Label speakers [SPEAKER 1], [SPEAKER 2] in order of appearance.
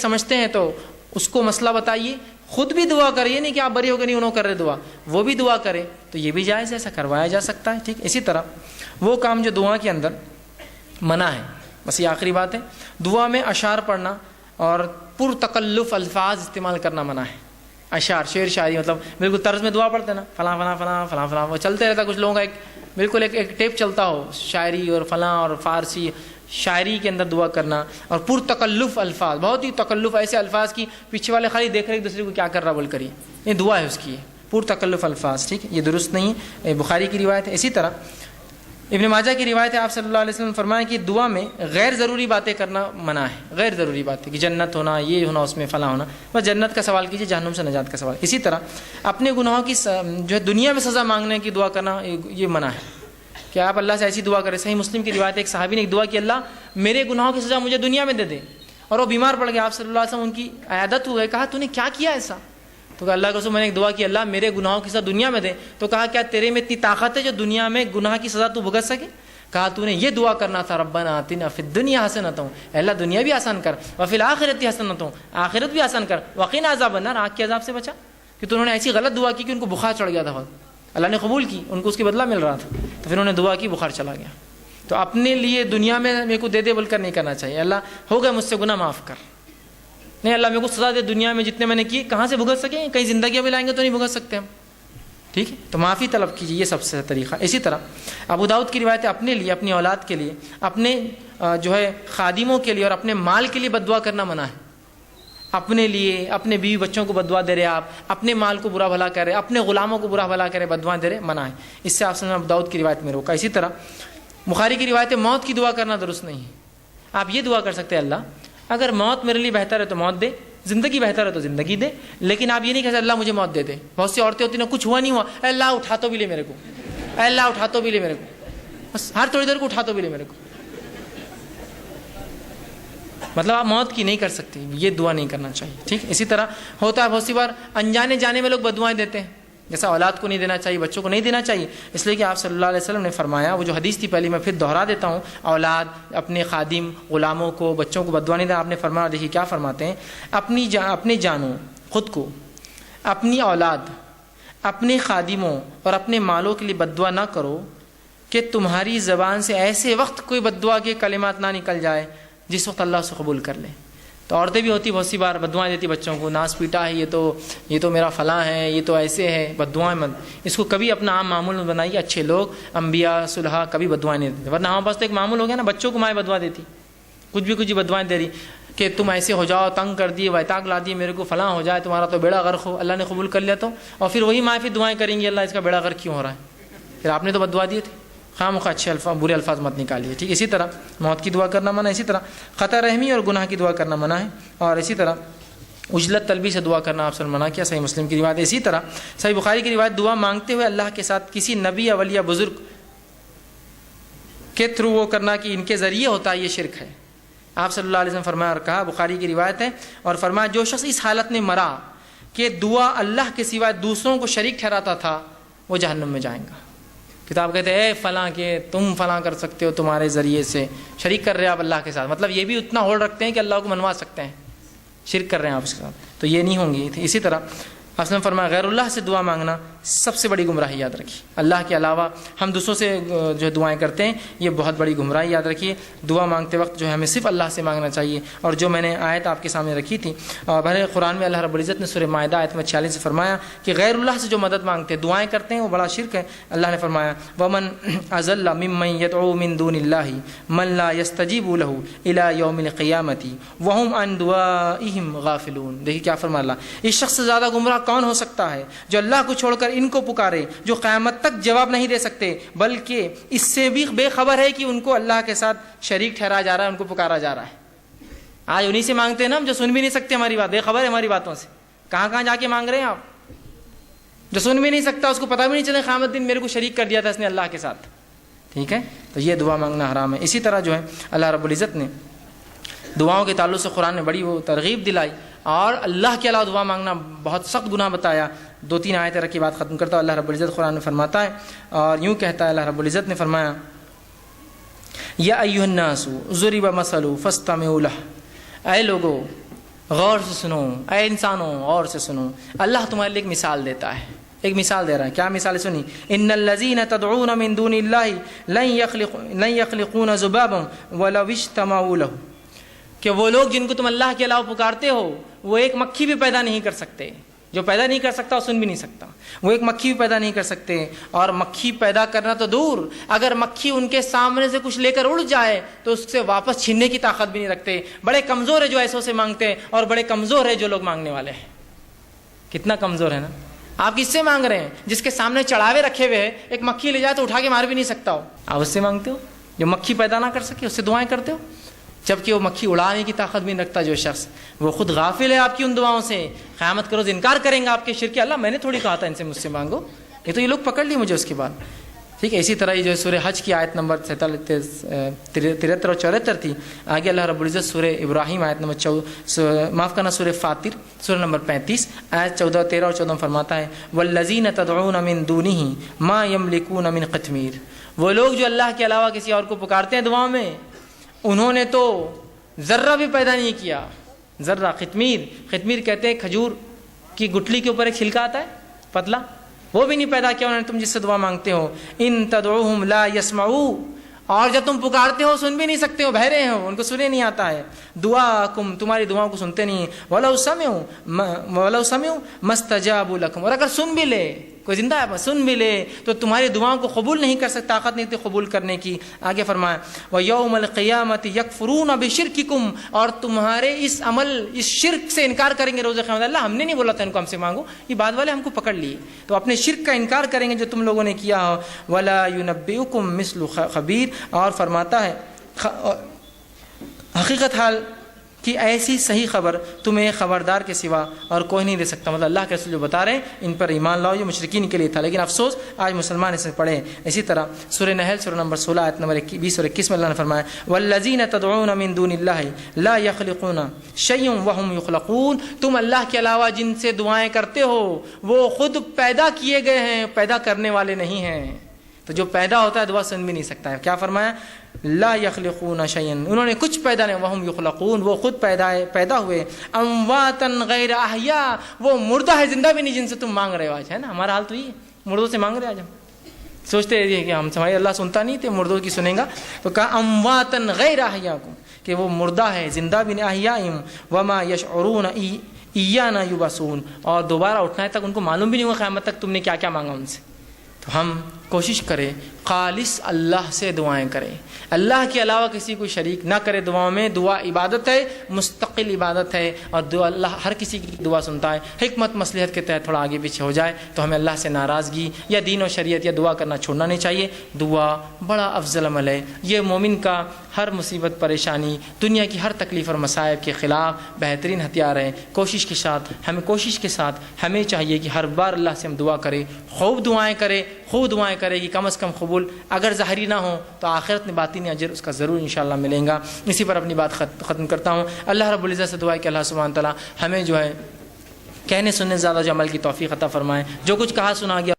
[SPEAKER 1] سمجھتے ہیں تو اس کو مسئلہ بتائیے، خود بھی دعا کریے، نہیں کہ آپ بری ہو گئے نہیں انہوں کر رہے دعا، وہ بھی دعا کرے تو یہ بھی جائز ہے، ایسا کروایا جا سکتا ہے، ٹھیک۔ اسی طرح وہ کام جو دعا کے اندر منع ہے، بس یہ آخری بات ہے، دعا میں اشعار پڑھنا اور پرتکلف الفاظ استعمال کرنا منع ہے۔ اشعار، شعر شاعری، مطلب بالکل طرز میں دعا پڑھتے نا، فلاں فلاں فلاں فلاں فلاں، وہ چلتے رہتا، کچھ لوگوں کا بالکل ایک ٹیپ چلتا ہو، شاعری اور فلاں اور فارسی شاعری کے اندر دعا کرنا، اور پرتکلف الفاظ، بہت ہی تکلف ایسے الفاظ کی پیچھے والے خالی دیکھ رہے ایک دوسرے کو کیا کر رہا بول کریے، یہ دعا ہے اس کی، پرتکلف الفاظ، ٹھیک ہے، یہ درست نہیں ہے، بخاری کی روایت ہے۔ اسی طرح ابن ماجہ کی روایت ہے، آپ صلی اللہ علیہ وسلم نے فرمایا کہ دعا میں غیر ضروری باتیں کرنا منع ہے، غیر ضروری باتیں کہ جنت ہونا، یہ ہونا، اس میں فلاں ہونا، بس جنت کا سوال کیجیے، جہنم سے نجات کا سوال۔ اسی طرح اپنے گناہوں کی جو ہے دنیا میں سزا مانگنے کی دعا کرنا یہ منع ہے کہ آپ اللہ سے ایسی دعا کریں۔ صحیح مسلم کی روایت ہے، ایک صحابی نے ایک دعا کی، اللہ میرے گناہوں کی سزا مجھے دنیا میں دے دے، اور وہ بیمار پڑ گیا، آپ صلی اللہ علیہ وسلم ان کی عیادت ہوئے، کہا تو نے کیا کیا ایسا؟ تو کہا اللہ کے رسول میں نے ایک دعا کی، اللہ میرے گناہوں کی سزا دنیا میں دے۔ تو کہا کیا تیرے میں اتنی طاقت ہے جو دنیا میں گناہ کی سزا تو بھگت سکے؟ کہا تو نے یہ دعا کرنا تھا، ربنا آتنا فی الدنیا حسنۃ، اللہ دنیا بھی آسان کر، وفی الآخرۃ حسنۃ، آخرت بھی آسان کر، وقنا عذاب النار، آگ کے عذاب سے بچا۔ کہ تو انہوں نے ایسی غلط دعا کی کہ ان کو بخار چڑھ گیا تھا، اللہ نے قبول کی، ان کو اس کی بدلہ مل رہا تھا، تو پھر انہوں نے دعا کی، بخار چلا گیا۔ تو اپنے لیے دنیا میں میرے کو دے دے بول کر نہیں کرنا چاہیے، اللہ ہو گئے مجھ سے گناہ معاف کر، نہیں اللہ میرے کو سزا دے دنیا میں جتنے میں نے کیے، کہاں سے بھگت سکیں، کہیں زندگیوں میں لائیں گے تو نہیں بھگت سکتے ہم، ٹھیک ہے، تو معافی طلب کیجیے، یہ سب سے طریقہ۔ اسی طرح ابو داؤد کی روایت ہے، اپنے لیے، اپنی اولاد کے لیے، اپنے جو ہے خادموں کے لیے اور اپنے مال کے لیے بد دعا کرنا منع ہے۔ اپنے لیے، اپنے بیوی بچوں کو بد دعا دے رہے آپ، اپنے مال کو برا بھلا کر رہے، اپنے غلاموں کو برا بھلا کرے، بد دعا دے رہے، منع ہے، اس سے آپ سے ابو داؤد کی روایت میں روکا۔ اسی طرح بخاری کی روایت ہے، موت کی دعا کرنا درست نہیں ہے۔ آپ یہ دعا کر سکتے ہیں، اللہ اگر موت میرے لیے بہتر ہے تو موت دے، زندگی بہتر ہے تو زندگی دے، لیکن آپ یہ نہیں کہہ سکتے اللہ مجھے موت دے دے۔ بہت سی عورتیں ہوتی ہیں نا، کچھ ہوا نہیں ہوا، اے اللہ اٹھا تو بھی لے میرے کو، اے اللہ اٹھا تو بھی لے میرے کو، بس ہر تھوڑی دیر کو اٹھا تو بھی لے میرے کو، مطلب آپ موت کی نہیں کر سکتے، یہ دعا نہیں کرنا چاہیے، ٹھیک۔ اسی طرح ہوتا ہے بہت سی بار انجانے جانے میں لوگ بد دعائیں دیتے ہیں، جیسا اولاد کو نہیں دینا چاہیے، بچوں کو نہیں دینا چاہیے، اس لیے کہ آپ صلی اللہ علیہ وسلم نے فرمایا، وہ جو حدیث تھی پہلی میں پھر دہرا دیتا ہوں، اولاد، اپنے خادم، غلاموں کو، بچوں کو بد دعا نہیں دینا۔ آپ نے فرمایا، دیکھیے کیا فرماتے ہیں، اپنی جانوں، خود کو، اپنی اولاد، اپنے خادموں اور اپنے مالوں کے لیے بد دعا نہ کرو کہ تمہاری زبان سے ایسے وقت کوئی بد دعا کے کلمات نہ نکل جائے جس وقت اللہ اسے قبول کر لے۔ تو عورتیں بھی ہوتی بہت سی بار بد دعائیں دیتی بچوں کو، ناس پیٹا ہے، یہ تو میرا فلاں ہے، یہ تو ایسے ہے، بد دعائیں مت، اس کو کبھی اپنا عام معمول میں بنائیے۔ اچھے لوگ، انبیاء، صلحاء کبھی بد دعائیں نہیں دیتے، ورنہ ہمارے پاس تو ایک معمول ہو گیا نا، بچوں کو مائیں بد دعا دیتی، کچھ بد دعائیں دے رہی کہ تم ایسے ہو جاؤ، تنگ کر دیے، ویتاق لا دیے میرے کو، فلاں ہو جائے، تمہارا تو بیڑا غرق ہو، اللہ نے قبول کر لیا تو، اور پھر وہی مائیں پھر دعائیں کریں گی، اللہ اس کا بیڑا غرق کیوں ہو رہا ہے، پھر آپ نے تو بد دعا دیے تھے، خواہ مخواہ اچھے الفاظ، برے الفاظ مت نکالیے، ٹھیک۔ اسی طرح موت کی دعا کرنا منع ہے، اسی طرح خطا رحمی اور گناہ کی دعا کرنا منع ہے، اور اسی طرح عجلت طلبی سے دعا کرنا آپ سے منع کیا، صحیح مسلم کی روایت ہے۔ اسی طرح صحیح بخاری کی روایت، دعا مانگتے ہوئے اللہ کے ساتھ کسی نبی یا ولی یا بزرگ کے تھرو وہ کرنا کہ ان کے ذریعے ہوتا ہے، یہ شرک ہے۔ آپ صلی اللہ علیہ وسلم فرمایا اور کہا، بخاری کی روایت ہے، اور فرمایا جو شخص اس حالت میں مرا کہ دعا اللہ کے سوا دوسروں کو شریک ٹھہراتا تھا، وہ جہنم میں جائیں گا۔ کتاب کہتے ہیں، اے فلاں کے تم فلاں کر سکتے ہو، تمہارے ذریعے سے شریک کر رہے ہیں آپ اللہ کے ساتھ، مطلب یہ بھی اتنا ہولڈ رکھتے ہیں کہ اللہ کو منوا سکتے ہیں، شرک کر رہے ہیں آپ اس کے ساتھ، تو یہ نہیں ہوں گی۔ اسی طرح آپ نے فرمایا غیر اللہ سے دعا مانگنا سب سے بڑی گمراہی، یاد رکھیے، اللہ کے علاوہ ہم دوسروں سے جو دعائیں کرتے ہیں، یہ بہت بڑی گمراہی، یاد رکھیے۔ دعا مانگتے وقت جو ہے ہمیں صرف اللہ سے مانگنا چاہیے، اور جو میں نے آیت آپ کے سامنے رکھی تھی، بھرے قرآن میں اللہ رب العزت نے سورہ مائدہ آیت میں 46 سے فرمایا کہ غیر اللہ سے جو مدد مانگتے ہیں، دعائیں کرتے ہیں، وہ بڑا شرک ہے۔ اللہ نے فرمایا ومن اضل ممن يدعو من دون الله من لا يستجيب له الى يوم القيامه وهم عن دعائهم غافلون۔ دیکھیے کیا فرمایا اللہ، اس شخص سے زیادہ گمراہ کون ہو سکتا ہے جو اللہ کو چھوڑ کر ان کو پکارے جو قیامت تک جواب نہیں دے سکتے، بلکہ اس سے بھی بے خبر ہے کہ ان کو اللہ کے ساتھ شریک ٹھہرایا جا رہا ہے، ان کو پکارا جا رہا ہے۔ آج انہی سے مانگتے ہیں نا ہم، جو سن بھی نہیں سکتے ہماری بات، بے خبر ہے ہماری باتوں سے، کہاں جا کے مانگ رہے ہیں آپ، جو سن بھی نہیں سکتا، اس کو پتہ بھی نہیں چلے قیامت دن میرے کو شریک کر دیا تھا اس نے اللہ کے ساتھ، ٹھیک ہے، تو یہ دعا مانگنا حرام ہے۔ اسی طرح جو ہے اللہ رب العزت نے دعاؤں کے تعلق سے قرآن نے بڑی وہ ترغیب دلائی، اور اللہ کے علاوہ دعا مانگنا بہت سخت گناہ بتایا۔ 2-3 آیتیں رکھ کے بات ختم کرتا ہوں۔ اللہ رب العزت قرآن میں فرماتا ہے، اور یوں کہتا ہے اللہ رب العزت نے فرمایا، یا ایھا الناس ضرب مثل فاستمعوا لہ، اے لوگو غور سے سنو اے انسانوں، غور سے سنو، اللہ تمہارے لیے ایک مثال دیتا ہے، ایک مثال دے رہا ہے. کیا مثال ہے؟ سنی. ان الذین تدعون من دون اللہ لن یخلقون ذبابا ولو اجتمعوا له، کہ وہ لوگ جن کو تم اللہ کے علاوہ پکارتے ہو وہ ایک مکھی بھی پیدا نہیں کر سکتے. جو پیدا نہیں کر سکتا وہ سن بھی نہیں سکتا. وہ ایک مکھی بھی پیدا نہیں کر سکتے، اور مکھی پیدا کرنا تو دور، اگر مکھی ان کے سامنے سے کچھ لے کر اڑ جائے تو اس سے واپس چھیننے کی طاقت بھی نہیں رکھتے. بڑے کمزور ہے جو ایسوں سے مانگتے ہیں، اور بڑے کمزور ہے جو لوگ مانگنے والے ہیں. کتنا کمزور ہے نا. آپ کس سے مانگ رہے ہیں؟ جس کے سامنے چڑھاوے رکھے ہوئے ہیں، ایک مکھی لے جائے تو اٹھا کے مار بھی نہیں سکتا ہو، آپ اس سے مانگتے ہو. جو مکھی پیدا نہ کر سکے اس سے دعائیں کرتے ہو، جبکہ وہ مکھی اڑانے کی طاقت بھی نہیں رکھتا. جو شخص وہ خود غافل ہے آپ کی ان دعاؤں سے، قیامت کرو انکار کریں گا آپ کے شرک. اللہ میں نے تھوڑی کہا تھا ان سے مجھ سے مانگو، یہ تو یہ لوگ پکڑ لیے مجھے اس کے بعد. ٹھیک ہے. اسی طرح یہ جو سورہ حج کی آیت نمبر 73 اور 74 تھی. آگے اللہ رب العزت سورہ ابراہیم آیت نمبر سورہ فاطر سورہ نمبر 35 آیت 14، 13 اور 14 فرماتا ہے والذین تدعون من دونہ ما یملکون من قطمیر. وہ لوگ جو اللہ کے علاوہ کسی اور کو پکارتے ہیں دعاؤں میں، انہوں نے تو ذرہ بھی پیدا نہیں کیا. ذرہ، قطمیر کہتے ہیں کھجور کی گٹلی کے اوپر ایک چھلکا آتا ہے پتلا، وہ بھی نہیں پیدا کیا انہوں نے تم جس سے دعا مانگتے ہو. ان تدعوہم لا یسمعوا، اور جب تم پکارتے ہو سن بھی نہیں سکتے ہو، بہرے ہو، ان کو سنے نہیں آتا ہے. دعاکم، تمہاری دعاؤں کو سنتے نہیں. ولو سمعوا ما استجابوا لکم، اور اگر سن بھی لے، کوئی زندہ ہے سن بھی لے تو تمہاری دعاؤں کو قبول نہیں کر سکتا، طاقت نہیں تھی قبول کرنے کی. آگے فرمایا وَيَوْمَ الْقِيَامَةِ يَكْفُرُونَ بِشِرْكِكُمْ، اور تمہارے اس عمل، اس شرک سے انکار کریں گے روز قیامت. اللہ ہم نے نہیں بولا تھا ان کو ہم سے مانگو، یہ بعد والے ہم کو پکڑ لیے، تو اپنے شرک کا انکار کریں گے جو تم لوگوں نے کیا ہو. وَلَا يُنَبِّئُكُم مِثْلُ خَبِيرٍ، اور فرماتا ہے حقیقت حال کہ ایسی صحیح خبر تمہیں خبردار کے سوا اور کوئی نہیں دے سکتا. مطلب اللہ کے رسول جو بتا رہے ہیں ان پر ایمان لاؤ، یہ مشرکین کے لیے تھا، لیکن افسوس آج مسلمان اسے پڑھے. اسی طرح سورہ نحل سورہ نمبر 16 آیت نمبر 20 اور 21 میں اللہ نے فرمایا والذین تدعون من دون اللہ لا یخلقون شیئا وهم یخلقون. تم اللہ کے علاوہ جن سے دعائیں کرتے ہو وہ خود پیدا کیے گئے ہیں، پیدا کرنے والے نہیں ہیں. تو جو پیدا ہوتا ہے دعا سن بھی نہیں سکتا ہے. کیا فرمایا؟ لا یخلقون شیئا، انہوں نے کچھ پیدا نہیں، وہم یخلقون، وہ خود پیدا ہوئے. امواتا غیر احیاء، وہ مردہ ہے، زندہ بھی نہیں جن سے تم مانگ رہے ہو. آج ہے نا ہمارا حال تو یہ مردوں سے مانگ رہے ہیں. آج ہم سوچتے ہیں کہ ہم ہمارے اللہ سنتا نہیں تھے، مردوں کی سنیں گا. تو کہا امواتا غیر احیاء کو، کہ وہ مردہ ہے، زندہ بھی نہیں. احیاء وما یشعرون ایانا یبعثون، اور دوبارہ اٹھنے تک ان کو معلوم بھی نہیں ہوگا قیامت تک تم نے کیا کیا مانگا ان سے. تو ہم کوشش کریں خالص اللہ سے دعائیں کریں، اللہ کے علاوہ کسی کو شریک نہ کرے دعاؤں میں. دعا عبادت ہے، مستقل عبادت ہے، اور دعا اللہ ہر کسی کی دعا سنتا ہے. حکمت مصلحت کے تحت تھوڑا آگے پیچھے ہو جائے تو ہمیں اللہ سے ناراضگی یا دین و شریعت یا دعا کرنا چھوڑنا نہیں چاہیے. دعا بڑا افضل عمل ہے. یہ مومن کا ہر مصیبت پریشانی، دنیا کی ہر تکلیف اور مصائب کے خلاف بہترین ہتھیار ہے. کوشش کے ساتھ ہمیں چاہیے کہ ہر بار اللہ سے ہم دعا کریں، خوب دعائیں کرے کہ کم از کم قبول اگر ظاہری نہ ہو تو آخرت میں باطنی اجر اس کا ضرور انشاءاللہ ملیں گا. اسی پر اپنی بات ختم کرتا ہوں. اللہ رب العزت سے دعا ہے کہ اللہ سبحانہ تعالیٰ ہمیں جو ہے کہنے سننے زیادہ جو عمل کی توفیق عطا فرمائے. جو کچھ کہا سنا گیا